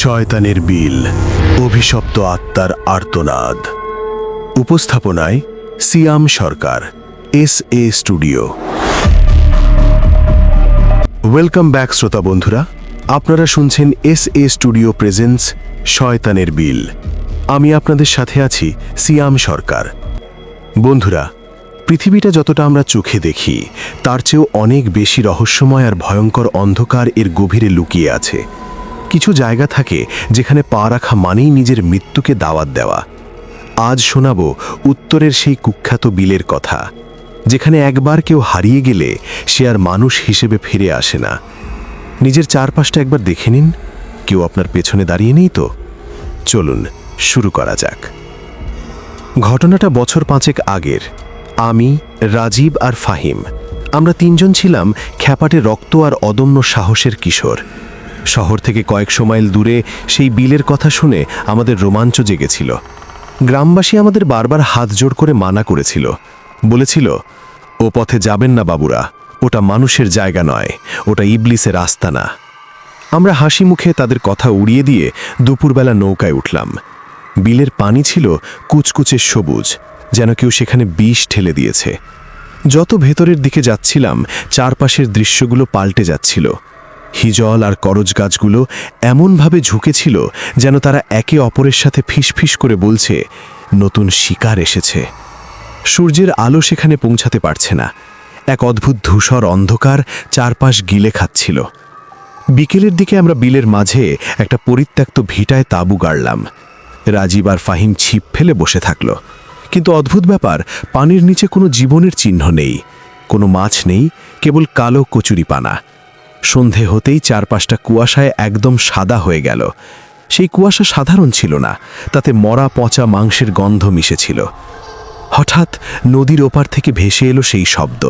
শয়তানের বিল, অভিশপ্ত আত্মার আর্তনাদ। উপস্থাপনায় সিয়াম সরকার, SA স্টুডিও। ওয়েলকাম ব্যাক শ্রোতা বন্ধুরা, আপনারা শুনছেন SA স্টুডিও প্রেজেন্টস শয়তানের বিল। আমি আপনাদের সাথে আছি সিয়াম সরকার। বন্ধুরা, পৃথিবীটা যতটা আমরা চোখে দেখি তার চেয়েও অনেক বেশি রহস্যময় আর ভয়ঙ্কর অন্ধকার এর গভীরে লুকিয়ে আছে। কিছু জায়গা থাকে যেখানে পা রাখা মানেই নিজের মৃত্যুকে দাওয়াত দেওয়া। আজ শোনাব উত্তরের সেই কুখ্যাত বিলের কথা, যেখানে একবার কেউ হারিয়ে গেলে সে আর মানুষ হিসেবে ফিরে আসে না। নিজের চারপাশটা একবার দেখে নিন, কেউ আপনার পেছনে দাঁড়িয়ে নেই তো? চলুন শুরু করা যাক। ঘটনাটা বছর 5 আগের। আমি, রাজীব আর ফাহিম, আমরা তিনজন ছিলাম খ্যাপাটে রক্ত আর অদম্য সাহসের কিশোর। শহর থেকে কয়েকশো মাইল দূরে সেই বিলের কথা শুনে আমাদের রোমাঞ্চ জেগেছিল। গ্রামবাসী আমাদের বারবার হাত জোড় করে মানা করেছিল, বলেছিল, ও পথে যাবেন না বাবুরা, ওটা মানুষের জায়গা নয়, ওটা ইবলিসের আস্তানা। আমরা হাসি মুখে তাদের কথা উড়িয়ে দিয়ে দুপুরবেলা নৌকায় উঠলাম। বিলের পানি ছিল কুচকুচে সবুজ, যেন কেউ সেখানে বিষ ঢেলে দিয়েছে। যত ভেতরের দিকে যাচ্ছিলাম, চারপাশের দৃশ্যগুলো পাল্টে যাচ্ছিল। হিজল আর করজ গাছগুলো এমনভাবে ঝুঁকেছিল যেন তারা একে অপরের সাথে ফিসফিস করে বলছে, নতুন শিকার এসেছে। সূর্যের আলো সেখানে পৌঁছাতে পারছে না। এক অদ্ভুত ধূসর অন্ধকার চারপাশ গিলে খাচ্ছিল। বিকেলের দিকে আমরা বিলের মাঝে একটা পরিত্যক্ত ভিটায় তাঁবু গাড়লাম। রাজীব আর ফাহিম ছিপ ফেলে বসে থাকল। কিন্তু অদ্ভুত ব্যাপার, পানির নিচে কোনো জীবনের চিহ্ন নেই, কোনো মাছ নেই, কেবল কালো কচুরিপানা। সন্ধে হতেই চারপাশটা কুয়াশায় একদম সাদা হয়ে গেল। সেই কুয়াশা সাধারণ ছিল না, তাতে মরা পচা মাংসের গন্ধ মিশেছিল। হঠাৎ নদীর ওপার থেকে ভেসে এলো সেই শব্দ।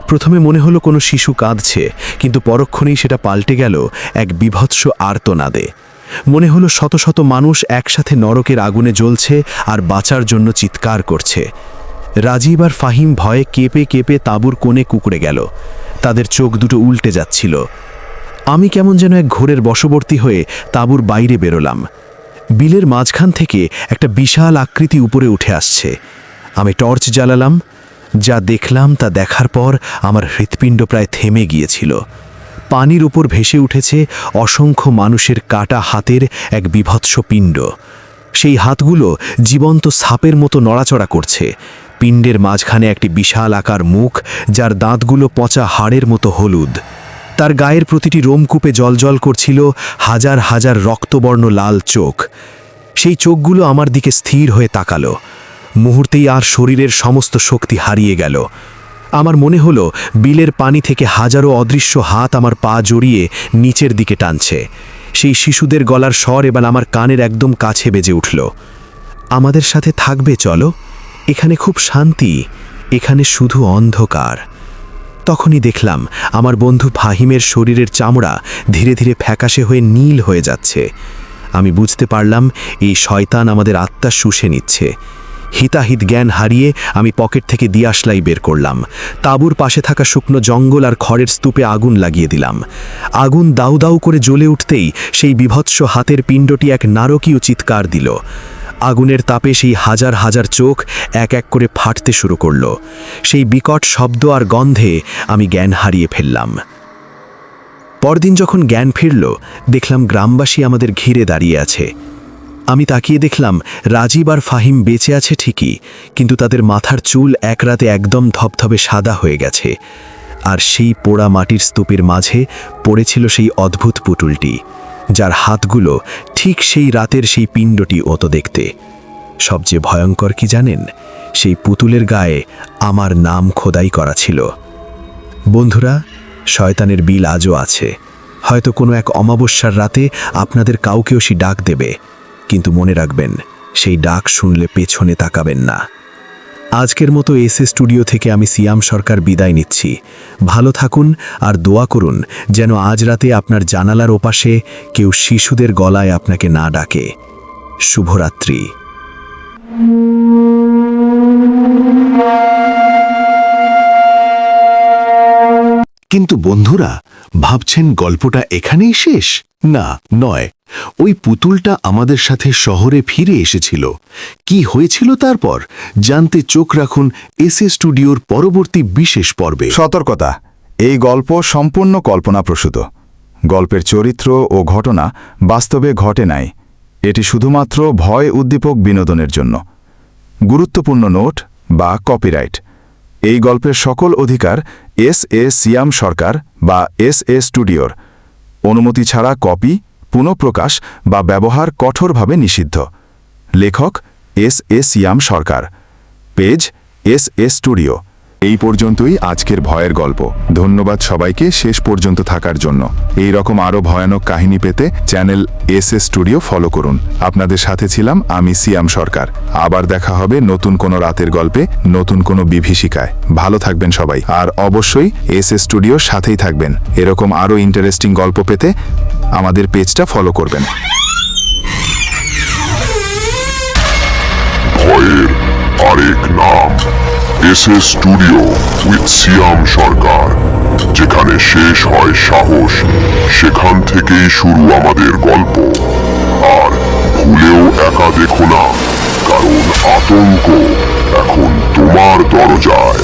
প্রথমে মনে হলো কোনো শিশু কাঁদছে, কিন্তু পরক্ষণেই সেটা পাল্টে গেল এক বীভৎস আর্তনাদে। মনে হলো শত শত মানুষ একসাথে নরকের আগুনে জ্বলছে আর বাঁচার জন্য চিৎকার করছে। রাজীব আর ফাহিম ভয়ে কেঁপে কেঁপে তাঁবুর কোণে কুঁকড়ে গেল। তাদের চোখ দুটো উল্টে যাচ্ছিল। আমি কেমন যেন এক ঘোরের বশবর্তী হয়ে তাঁবুর বাইরে বেরোলাম। বিলের মাঝখান থেকে একটা বিশাল আকৃতি উপরে উঠে আসছে। আমি টর্চ জ্বালালাম। যা দেখলাম তা দেখার পর আমার হৃৎপিণ্ড প্রায় থেমে গিয়েছিল। পানির উপর ভেসে উঠেছে অসংখ্য মানুষের কাটা হাতের এক বীভৎস পিণ্ড। সেই হাতগুলো জীবন্ত সাপের মতো নড়াচড়া করছে। পিণ্ডের মাঝখানে একটি বিশাল আকার মুখ, যার দাঁতগুলো পচা হাড়ের মতো হলুদ। তার গায়ের প্রতিটি রোমকূপে জ্বলজ্বল করছিল হাজার হাজার রক্তবর্ণ লাল চোখ। সেই চোখগুলো আমার দিকে স্থির হয়ে তাকালো। মুহূর্তেই আর শরীরের সমস্ত শক্তি হারিয়ে গেল। আমার মনে হলো বিলের পানি থেকে হাজারো অদৃশ্য হাত আমার পা জড়িয়ে নিচের দিকে টানছে। সেই শিশুদের গলার স্বর এবার আমার কানের একদম কাছে বেজে উঠল, আমাদের সাথে থাকবে চলো, এখানে খুব শান্তি, এখানে শুধু অন্ধকার। তখনই দেখলাম আমার বন্ধু ফাহিমের শরীরের চামড়া ধীরে ধীরে ফ্যাকাশে হয়ে নীল হয়ে যাচ্ছে। আমি বুঝতে পারলাম এই শয়তান আমাদের আত্মা শুষে নিচ্ছে। হিতাহিত জ্ঞান হারিয়ে আমি পকেট থেকে দিয়াশলাই বের করলাম। তাঁবুর পাশে থাকা শুকনো জঙ্গল আর খড়ের স্তূপে আগুন লাগিয়ে দিলাম। আগুন দাউ দাউ করে জ্বলে উঠতেই সেই বীভৎস হাতের পিণ্ডটি এক নারকীয় চিৎকার দিল। আগুনের তাপে সেই হাজার হাজার চোখ এক এক করে ফাটতে শুরু করল। সেই বিকট শব্দ আর গন্ধে আমি জ্ঞান হারিয়ে ফেললাম। পরদিন যখন জ্ঞান ফিরল, দেখলাম গ্রামবাসী আমাদের ঘিরে দাঁড়িয়ে আছে। আমি তাকিয়ে দেখলাম রাজীব আর ফাহিম বেঁচে আছে ঠিকই, কিন্তু তাদের মাথার চুল এক রাতে একদম ধবধবে সাদা হয়ে গেছে। আর সেই পোড়া মাটির স্তূপের মাঝে পড়েছিল সেই অদ্ভুত পুতুলটি, যার হাতগুলো ঠিক সেই রাতের সেই পিণ্ডটি অত দেখতে। সবচেয়ে ভয়ঙ্কর কি জানেন? সেই পুতুলের গায়ে আমার নাম খোদাই করা ছিল। বন্ধুরা, শয়তানের বিল আজও আছে। হয়তো কোনো এক অমাবস্যার রাতে আপনাদের কাউকেও সে ডাক দেবে, কিন্তু মনে রাখবেন, সেই ডাক শুনলে পেছনে তাকাবেন না। আজকের মতো SA স্টুডিও থেকে আমি সিয়াম সরকার বিদায় নিচ্ছি। ভালো থাকুন আর দোয়া করুন যেন আজ রাতে আপনার জানালার ওপাশে কেউ শিশুদের গলায় আপনাকে না ডাকে। শুভরাত্রি। কিন্তু বন্ধুরা, ভাবছেন গল্পটা এখানেই শেষ? না, নয়। ওই পুতুলটা আমাদের সাথে শহরে ফিরে এসেছিল। কি হয়েছিল তারপর জানতে চোখ রাখুন এসএ স্টুডিওর পরবর্তী বিশেষ পর্বে। সতর্কতা, এই গল্প সম্পূর্ণ কল্পনাপ্রসূত। গল্পের চরিত্র ও ঘটনা বাস্তবে ঘটে নাই। এটি শুধুমাত্র ভয় উদ্দীপক বিনোদনের জন্য। গুরুত্বপূর্ণ নোট বা কপিরাইট: এই গল্পের সকল অধিকার এস.এ. সিয়াম সরকার বা এস.এ. স্টুডিওর। অনুমতি ছাড়া কপি, পুনঃপ্রকাশ বা ব্যবহার কঠোরভাবে নিষিদ্ধ। লেখক S A. Siam Sarkar. Page S A. Studio. এই পর্যন্তই আজকের ভয়ের গল্প। ধন্যবাদ সবাইকে শেষ পর্যন্ত থাকার জন্য। এই রকম আরও ভয়ানক কাহিনী পেতে চ্যানেল এস.এ. স্টুডিও ফলো করুন। আপনাদের সাথে ছিলাম আমি সিয়াম সরকার। আবার দেখা হবে নতুন কোনো রাতের গল্পে, নতুন কোনো বিভীষিকায়। ভালো থাকবেন সবাই, আর অবশ্যই এস.এ. স্টুডিওর সাথেই থাকবেন। এরকম আরও ইন্টারেস্টিং গল্প পেতে আমাদের পেজটা ফলো করবেন। ভয়ের আরেক নাম এসএ স্টুডিও উইথ সিয়াম সরকার। যেখানে শেষ হয় সাহস, সেখান থেকেই শুরু আমাদের গল্প। আর ভুলেও একা দেখো না, কারণ আতঙ্ক এখন তোমার দরজায়।